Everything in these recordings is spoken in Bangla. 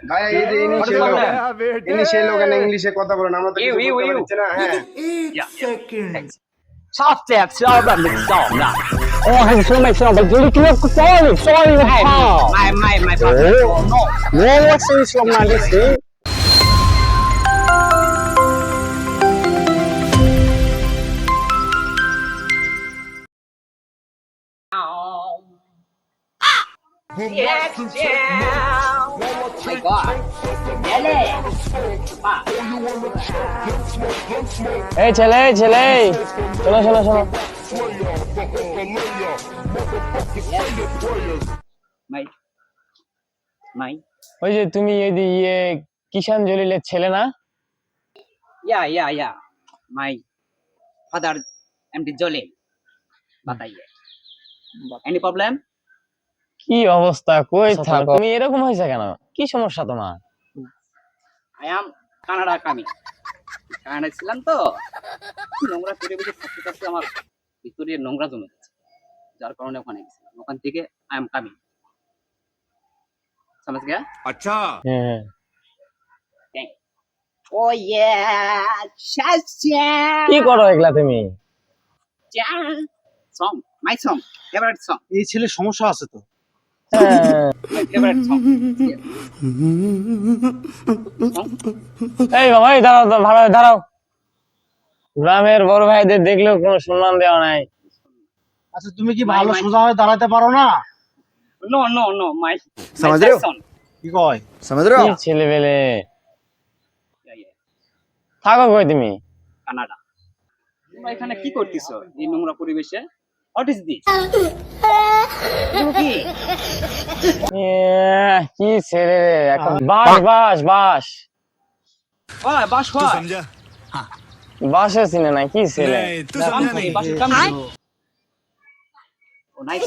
ভাই এই যে ইনি সেই লোক না ইংলিশে কথা বলেন আমরা তো কিছু বুঝতে পারছি না হ্যাঁ Software problem with song না Oh, I'm so much sorry. Sorry, how? my problem no No, what's this from Nandisi? yes yeah my god ele pa এই ছেলে শোনো my ওই যে তুমি এই যে কিষান জলিলের ছেলে না? yeah my father MD Jolil बताइए any problem কি অবস্থা, কই থাক তুমি, এরকম হয়েছে কেন? কি সমস্যা তোমার? I am কানাডা কানাডায় ছিলাম তো নোংরা পরিবেশে থাকতে থাকতে আমার ভিতরে নোংরা জমে গেছে যার কারণে ওখানে গেছিলাম ওখান থেকে I am coming समझ गया अच्छा হ্যাঁ oh yeah chacha কি করো এগুলা তুমি? song my song favorite song এই ছেলে সমস্যা আছে তো my favorite song এই বাবা, এই দাঁড়াও। গ্রামের বড় ভাইদের দেখলেও কোনো সম্মান দেওয়া নাই। আচ্ছা তুমি কি ভালো সোজা হয়ে দাঁড়াতে পারো না? no my समझ रहे हो song কি কয় समझ रहे हो কি ছেলেবেলে, yeah থাকো কই তুমি? কানাডা তোমরা এখানে কি করতেছো এই নোংরা পরিবেশে হোয়াট ইজ দিস কি কি ছেলে রে, এখন বাস ওই বাস तू হয় समझा বাসে চিনে না, কি ছেলে? नहीं तू समझा नहीं বাসের কাম কি ও নাইস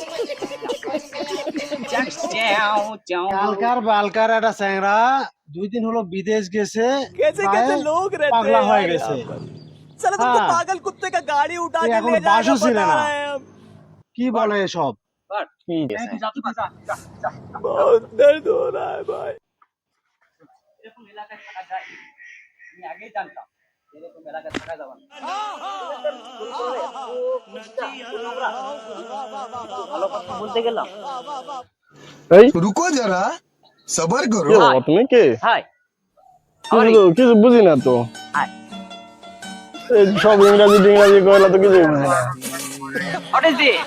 বালকার একটা স্যাংরা 2 দিন হলো বিদেশ গেছে कैसे लोग रहते পাগলা হয়ে গেছে साला तुमको पागल कुत्ते का गाड़ी उठा के এখন ले বাসও जाएगा ছিল बता না। रहे हैं हम কি বলে এসব বাট কি बहुत दर्द हो रहा है भाई এরকম এলাকায় থাকা যায় আমি আগেই জানতাম এরকম এলাকায় থাকা যাবে না ভালো কথা বলতে গেলাম रुको जरा सबर करो তুমি কে? হাই কিছু বুঝি না তো, হাই এই সব ইংরাজি কইলা তো কিছু বুঝি না। হোয়াট ইজ দিস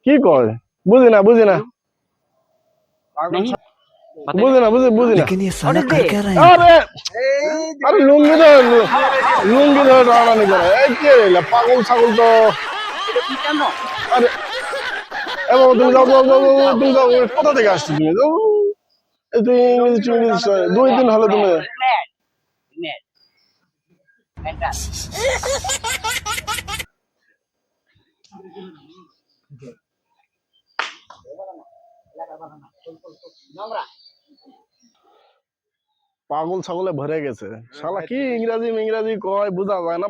কি কয়? বুঝি না नहीं বুঝি না। लेकिन ये व्हाट इज दिस আরে লুঙ্গি ধরে রানি করে, এই কে এলা পাগল ছাগল তো। কি কেন আরে এবার তুমি যাও কোথা থেকে আসছো তুমি? যাও এই তুই ইংলিশ 2 দিন হলো তুমি। নেট এটা নোংরা পাগল ছাগলে ভরে গেছে, শালা কি ইংরাজি কয় বোঝা যায় না।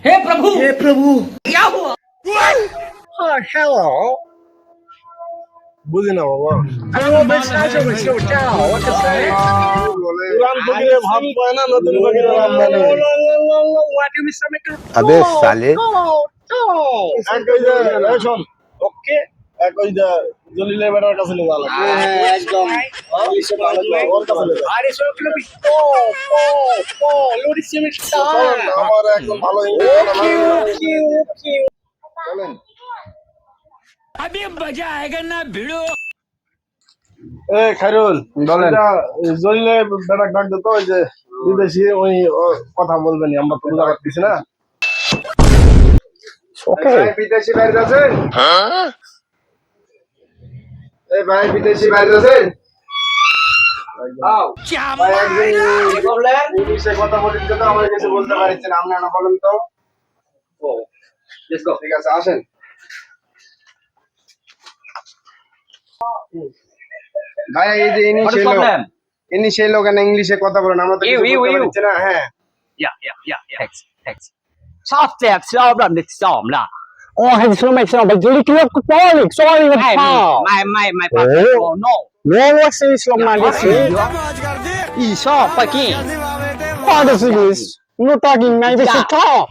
हे प्रभु क्या हुआ বুঝি না বাবা, পুরান ফকিরে ভাব পায় না, নতুন ফকিরে ভাব পায় না। अबे साले এক ওই যে এই শোন, ওকে এক ওই যে জলিলের বেটার কাছে নিয়ে যাওয়া লাগবে। একদম ইংলিশে ভালো তো, ওর কাছে নিয়ে যাও। চলেন, আমার একদম ভালো ইংলিশ চলেন। अभी मजा आएगा ना भिड़ो এ খায়রুল, জলিলে বেটা ডাক দে তো, ওই যে বিদেশি ওই কথা বলবেনি, আমরা তো বুঝা পারতেছি না। ভাই বিদেশি বাইরে আছেন এই ভাই বিদেশি বাইরে আছেন क्या ভাই একদিন ইংলিশে কথা বলতে তো আমার কাছে বলতে পারছেন আপনি না বলেন তো ও লেটস গো ঠিক আছে আসেন ভাই এই যে What is problem? ইনি সেই লোক না ইংলিশে কথা বলেন আমরা তো কিছু বুঝতে পারছি না হ্যাঁ Yeah. Thanks. Software problem with song না Oh, he's from my son, but Julie clear Catholic. Sorry, what Hey, my pastor. Oh. Oh, no. No, what's this from my listen? Isa, fucking. What is this? No talking, maybe Yeah. to talk.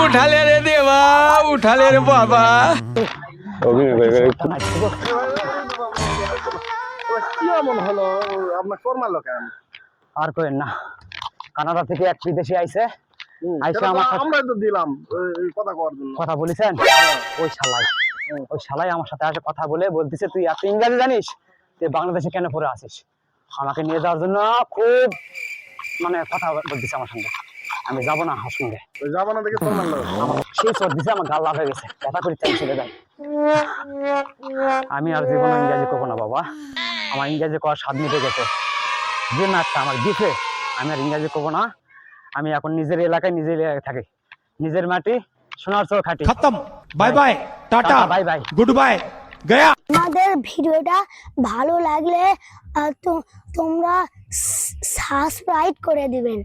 उठा ले रे देवा उठा ले रे बाबा কি এমন হলো আপনার ফরমাল কেন আর কইেন না কানাডা থেকে এক বিদেশি আইছে আইসা আমার সাথে আমরা তো দিলাম এই কথা করার জন্য কথা বলেছেন ওই শালাই আমার সাথে আসে কথা বলে বলতেছে তুই এত ইংরেজি জানিস তুই বাংলাদেশে কেন পড়ে আসিস আমাকে নিয়ে যাওয়ার জন্য খুব মানে কথা বলতেছে আমার সঙ্গে আমি যাবো না আমার সঙ্গে ওই জামানা থেকে ফরমাল আমার সেই চোর দিছে আমার গাল লাভ হয়ে গেছে কথা করে চাই চলে যায় আমি আর জীবনে ইংরেজি করবো না বাবা আমার ইংরেজি করার স্বাদ মিটে গেছে যে ম্যাচটা আমার দিছে আমি আর ইংরেজি করবো না আমি এখন নিজের এলাকায় থাকি নিজের মাটি সোনার চোর খাটি खत्म bye bye tata bye bye good bye गया আমাদের ভিডিওটা ভালো লাগলে তোমরা সাবস্ক্রাইব করে দিবেন।